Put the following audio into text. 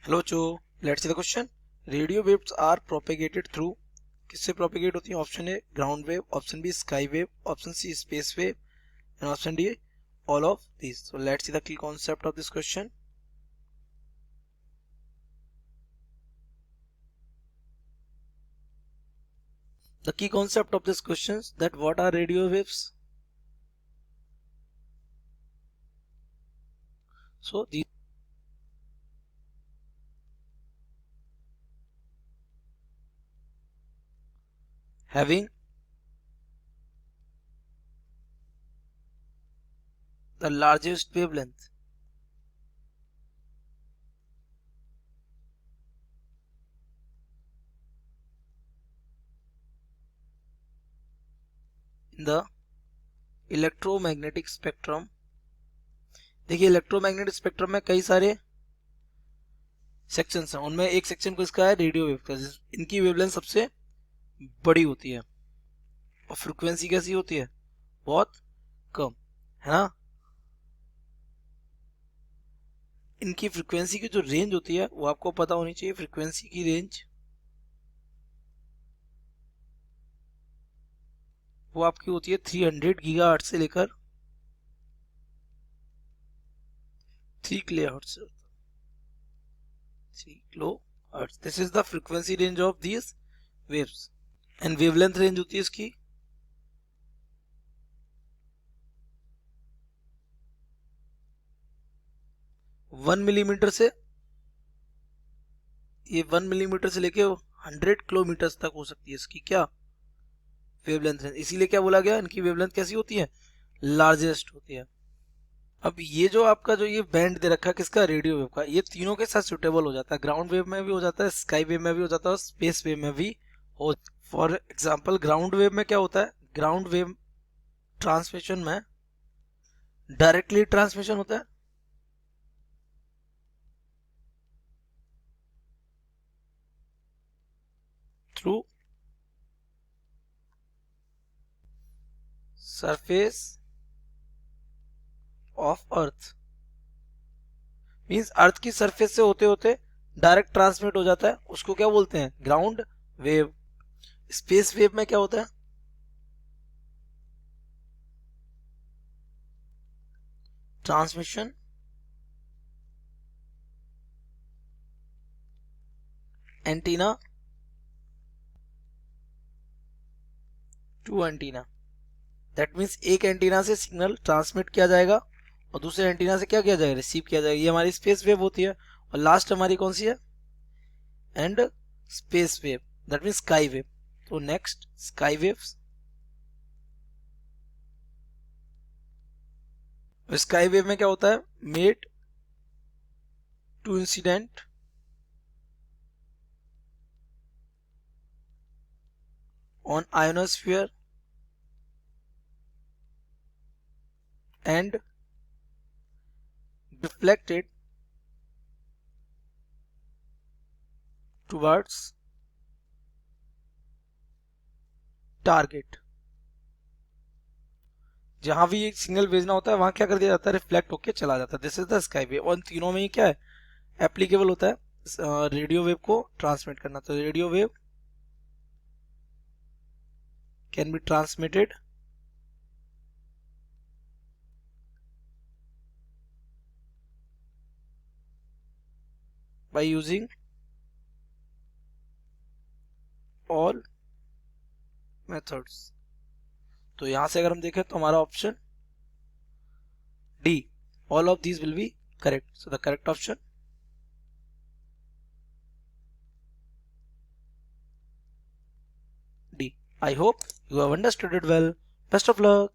Hello बच्चों, let's see the question. Radio waves are propagated through, किससे propagate होती है? Option A ground wave, option B sky wave, option C space wave and option D all of this. So let's see the key concept of this question. The key concept of this question is that what are radio waves? So these having the largest wavelength. In the electromagnetic spectrum. देखिए, electromagnetic spectrum में कई सारे sections हैं, उनमें एक section को इसका है रेडियो वेव का। इनकी वेवलेंथ सबसे बड़ी होती है और फ्रीक्वेंसी कैसी होती है? बहुत कम, है ना। इनकी फ्रीक्वेंसी की जो रेंज होती है वो आपको पता होनी चाहिए। फ्रीक्वेंसी की रेंज वो आपकी होती है 300 गीगाहर्ट्ज से लेकर 3 kilohertz. 3 kilohertz, this is the frequency range of these waves. And wavelength range होती है इसकी 1 मिलीमीटर से, ये 1 मिलीमीटर से लेके 100 किलोमीटर तक हो सकती है इसकी क्या वेवलेंथ रेंज। इसीलिए क्या बोला गया, इनकी वेवलेंथ कैसी होती है? लार्जेस्ट होती है। अब ये जो आपका जो ये बैंड दे रखा है किसका? रेडियो वेव का। ये तीनों के साथ सुटेबल हो जाता है, ग्राउंड वेव में भी हो जाता है, स्काई वेव में भी हो जाता है और स्पेस वेव में भी हो। फॉर एग्जांपल ग्राउंड वेव में क्या होता है? ग्राउंड वेव ट्रांसमिशन में डायरेक्टली ट्रांसमिशन होता है, through surface of earth. Means earth की सरफेस से होते होते डायरेक्ट ट्रांसमिट हो जाता है, उसको क्या बोलते हैं? Ground wave. स्पेस वेव में क्या होता है? Transmission antenna to antenna. That means एक एंटीना से सिग्नल ट्रांसमिट किया जाएगा और दूसरे एंटीना से क्या किया जाएगा? रिसीव किया जाएगा। ये हमारी स्पेस वेव होती है। और लास्ट हमारी कौन सी है? And space wave, that means sky wave. तो next sky waves. Sky wave में क्या होता है? Made to incident on ionosphere and deflected towards target। जहां भी एक सिग्नल भेजना होता है वहां क्या कर दिया जाता है? रिफ्लेक्ट होके चला जाता है। This is the sky wave. और तीनों में ही क्या है? एप्लीकेबल होता है रेडियो वेव को ट्रांसमिट करना। तो radio wave can be transmitted by using all methods। तो यहां से अगर हम देखें तो हमारा option D, all of these will be correct। So the correct option D। I hope you have understood it well. Best of luck.